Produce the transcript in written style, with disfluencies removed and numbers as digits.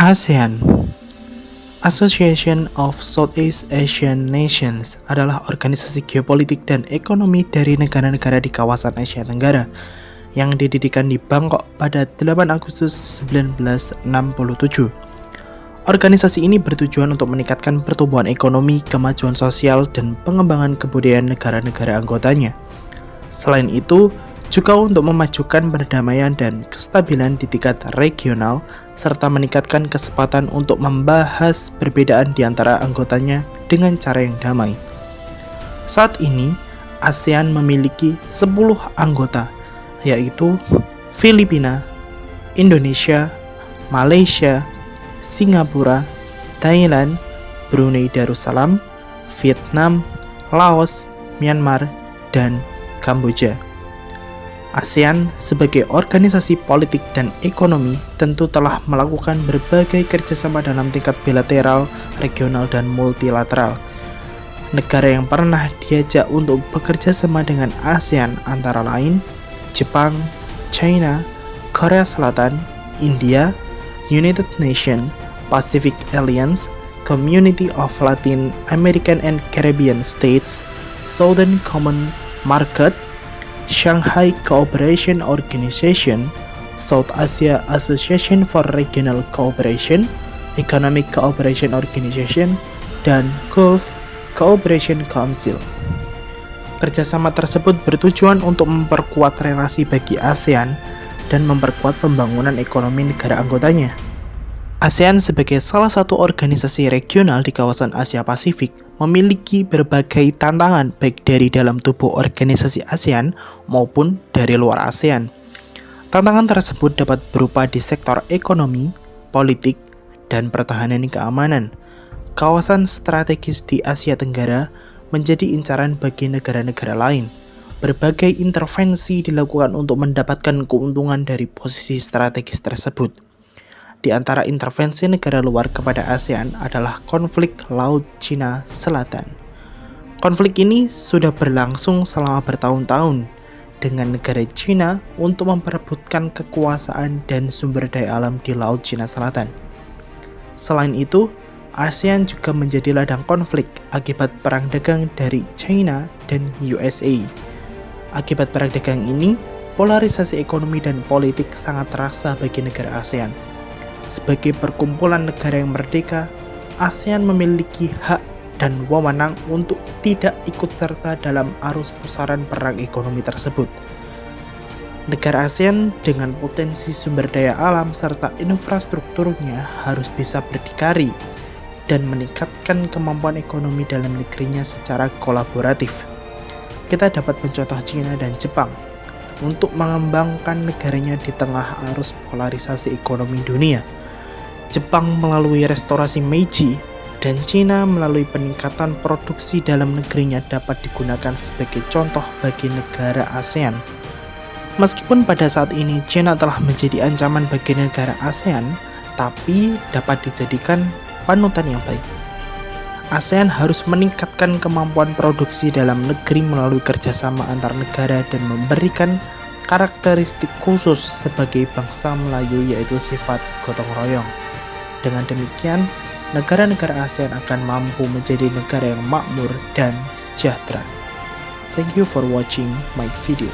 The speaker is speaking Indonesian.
ASEAN, Association of Southeast Asian Nations, adalah organisasi geopolitik dan ekonomi dari negara-negara di kawasan Asia Tenggara yang didirikan di Bangkok pada 8 Agustus 1967. Organisasi ini bertujuan untuk meningkatkan pertumbuhan ekonomi, kemajuan sosial, dan pengembangan kebudayaan negara-negara anggotanya. Selain itu, juga untuk memajukan perdamaian dan kestabilan di tingkat regional, serta meningkatkan kesempatan untuk membahas perbedaan di antara anggotanya dengan cara yang damai. Saat ini, ASEAN memiliki 10 anggota, yaitu Filipina, Indonesia, Malaysia, Singapura, Thailand, Brunei Darussalam, Vietnam, Laos, Myanmar, dan Kamboja. ASEAN sebagai organisasi politik dan ekonomi tentu telah melakukan berbagai kerjasama dalam tingkat bilateral, regional, dan multilateral. Negara yang pernah diajak untuk bekerja sama dengan ASEAN antara lain Jepang, China, Korea Selatan, India, United Nations, Pacific Alliance, Community of Latin American and Caribbean States, Southern Common Market, Shanghai Cooperation Organization, South Asia Association for Regional Cooperation, Economic Cooperation Organization, dan Gulf Cooperation Council. Kerjasama tersebut bertujuan untuk memperkuat relasi bagi ASEAN dan memperkuat pembangunan ekonomi negara anggotanya. ASEAN sebagai salah satu organisasi regional di kawasan Asia Pasifik memiliki berbagai tantangan baik dari dalam tubuh organisasi ASEAN maupun dari luar ASEAN. Tantangan tersebut dapat berupa di sektor ekonomi, politik, dan pertahanan keamanan. Kawasan strategis di Asia Tenggara menjadi incaran bagi negara-negara lain. Berbagai intervensi dilakukan untuk mendapatkan keuntungan dari posisi strategis tersebut. Di antara intervensi negara luar kepada ASEAN adalah konflik Laut Cina Selatan. Konflik ini sudah berlangsung selama bertahun-tahun dengan negara Cina untuk memperebutkan kekuasaan dan sumber daya alam di Laut Cina Selatan. Selain itu, ASEAN juga menjadi ladang konflik akibat perang dagang dari China dan USA. Akibat perang dagang ini, polarisasi ekonomi dan politik sangat terasa bagi negara ASEAN. Sebagai perkumpulan negara yang merdeka, ASEAN memiliki hak dan wewenang untuk tidak ikut serta dalam arus pusaran perang ekonomi tersebut. Negara ASEAN dengan potensi sumber daya alam serta infrastrukturnya harus bisa berdikari dan meningkatkan kemampuan ekonomi dalam negerinya secara kolaboratif. Kita dapat mencontoh China dan Jepang untuk mengembangkan negaranya di tengah arus polarisasi ekonomi dunia. Jepang melalui restorasi Meiji dan China melalui peningkatan produksi dalam negerinya dapat digunakan sebagai contoh bagi negara ASEAN. Meskipun pada saat ini China telah menjadi ancaman bagi negara ASEAN, tapi dapat dijadikan panutan yang baik. ASEAN harus meningkatkan kemampuan produksi dalam negeri melalui kerjasama antar negara dan memberikan karakteristik khusus sebagai bangsa Melayu, yaitu sifat gotong royong. Dengan demikian, negara-negara ASEAN akan mampu menjadi negara yang makmur dan sejahtera. Thank you for watching my video.